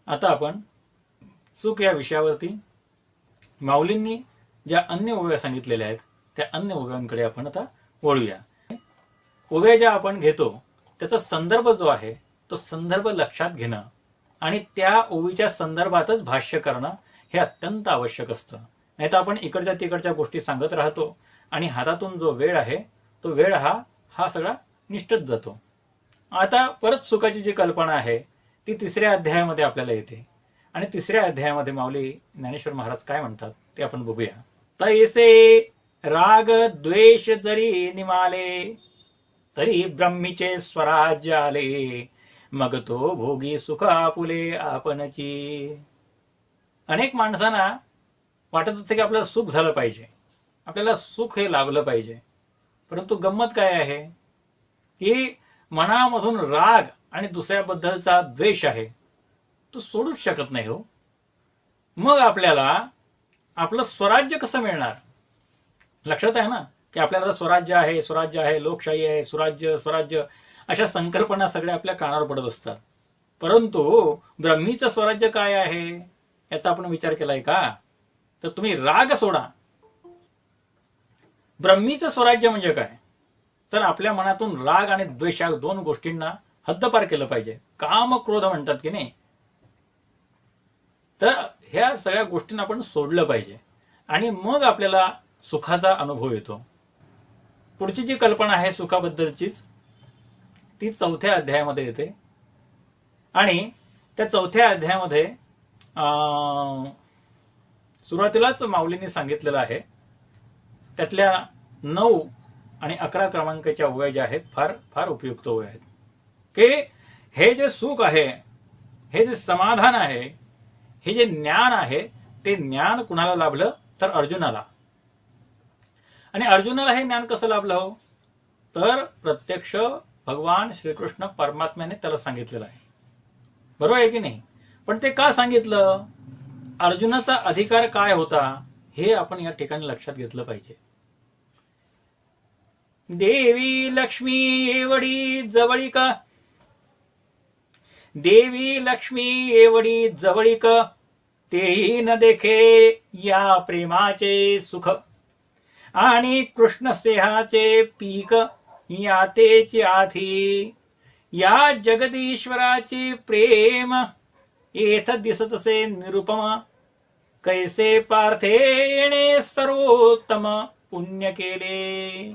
आता आपण सुख या विषयावरती माऊलींनी ज्या अन्य ओव्या सांगितलेल्या आहेत त्या अन्य ओव्यांकडे आपण आता वळूया. ओव्या ज्या आपण घेतो त्याचा संदर्भ जो आहे तो संदर्भ लक्षात घेणं आणि त्या ओवीच्या संदर्भातच भाष्य करणं हे अत्यंत आवश्यक असतं. नाही तर आपण इकडच्या तिकडच्या गोष्टी सांगत राहतो आणि हातातून जो वेळ आहे तो वेळ हा सगळा निष्ठच जातो. आता परत सुखाची जी कल्पना आहे ती 3ऱ्या अध्यायामध्ये आपल्याला येते आणि 3ऱ्या अध्यायामध्ये माऊली ज्ञानेश्वर महाराज काय म्हणतात ते आपण बघूया. तैसे राग द्वेष जरी निमाले तरी ब्रह्मीचे स्वराज्य आले मग तो भोगी सुख आपुले आपणची. अनेक माणसांना वाटत असते की आपल्याला सुख झालं पाहिजे, आपल्याला सुख हे लाभलं पाहिजे, परंतु गंमत काय आहे की मनामधून राग आणि दुसऱ्याबद्दलचा द्वेष आहे तो सोडूच शकत नाही हो. मग आपल्याला आपलं स्वराज्य कसं मिळणार? लक्षात आहे ना की आपल्याला स्वराज्य आहे, स्वराज्य आहे, लोकशाही आहे, स्वराज्य अशा संकल्पना सगळ्या आपल्या कानावर पडत असतात. परंतु ब्रह्मीचं स्वराज्य काय आहे याचा आपण विचार केलाय का? तर तुम्ही राग सोडा. ब्रह्मीचं स्वराज्य म्हणजे काय? तर आपल्या मनातून राग आणि द्वेष या 2 गोष्टींना हद्दपार केलं पाहिजे. काम क्रोध म्हणतात की नाही, तर ह्या सगळ्या गोष्टींना आपण सोडलं पाहिजे आणि मग आपल्याला सुखाचा अनुभव येतो. पुढची जी कल्पना आहे सुखाबद्दलचीच ती 4थ्या अध्यायामध्ये येते आणि त्या 4थ्या अध्यायामध्ये सुरुवातीलाच माऊलींनी सांगितलेलं आहे. त्यातल्या 9 आणि 11 क्रमांकाच्या ओव्या ज्या आहेत फार फार उपयुक्त ओव्या आहेत की हे जे सुख आहे, हे जे समाधान आहे, हे जे ज्ञान आहे ते ज्ञान कुणाला लाभलं तर अर्जुनाला. आणि अर्जुनाला हे ज्ञान कसं लाभलं हो? तर प्रत्यक्ष भगवान श्रीकृष्ण परमात्म्याने त्याला सांगितलेलं आहे. बरोबर आहे की नाही? पण ते का सांगितलं? अर्जुनाचा अधिकार काय होता हे आपण या ठिकाणी लक्षात घेतलं पाहिजे. देवी लक्ष्मी एवढी जवळीक, देवी लक्ष्मी एवढी जवळीक, तेही न देखे या प्रेमाचे सुख, आणि कृष्ण स्नेहाचे पीक यातेची आधी, या जगदीश्वराचे प्रेम येथ दिसतसे निरुपम, कैसे पार्थे येणे सर्वोत्तम पुण्य केले.